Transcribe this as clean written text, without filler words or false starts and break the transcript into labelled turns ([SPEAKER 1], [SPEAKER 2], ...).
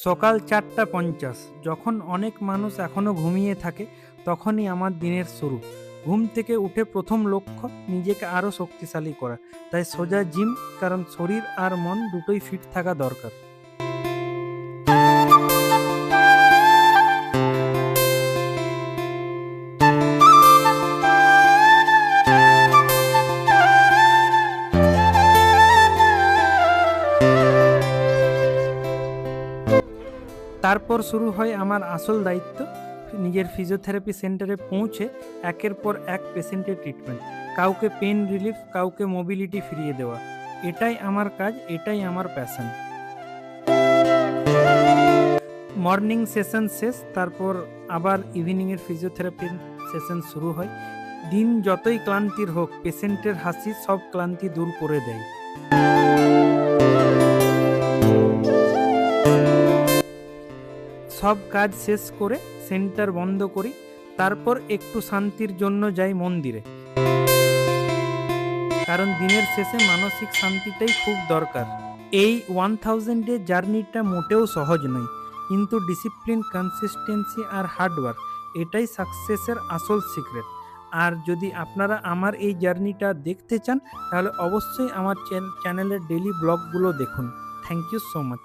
[SPEAKER 1] সকাল ৪:৫০ যখন অনেক মানুষ এখনো ঘুমিয়ে থাকে, তখনই আমার দিনের শুরু। ঘুম থেকে উঠে প্রথম লক্ষ্য নিজেকে আরো শক্তিশালী করা। তাই সোজা জিম, কারণ শরীর আর মন দুটোই ফিট থাকা দরকার। তারপর শুরু হয় আমার আসল দায়িত্ব, নিজের ফিজিওথেরাপি সেন্টারে পৌঁছে একের পর এক পেশেন্টের ট্রিটমেন্ট। কাউকে পেন রিলিফ, কাউকে মোবিলিটি ফিরিয়ে দেওয়া। এটাই আমার কাজ, এটাই আমার প্যাশন। মর্নিং সেশন শেষ, তারপর আবার ইভিনিংয়ের ফিজিওথেরাপির সেশন শুরু হয়। দিন যতই ক্লান্তির হোক, পেশেন্টের হাসি সব ক্লান্তি দূর করে দেয়। সব কাজ শেষ করে সেন্টার বন্ধ করি, তারপর একটু শান্তির জন্য যাই মন্দিরে, কারণ দিনের শেষে মানসিক শান্তিটাই খুব দরকার। এই 1000 ডে জার্নিটা মোটেও সহজ নয়, কিন্তু ডিসিপ্লিন, কনসিস্টেন্সি আর হার্ডওয়ার্ক এটাই সাকসেসের আসল সিক্রেট। আর যদি আপনারা আমার এই জার্নিটা দেখতে চান, তাহলে অবশ্যই আমার চ্যানেলের ডেইলি ব্লগগুলো দেখুন। Thank you so much.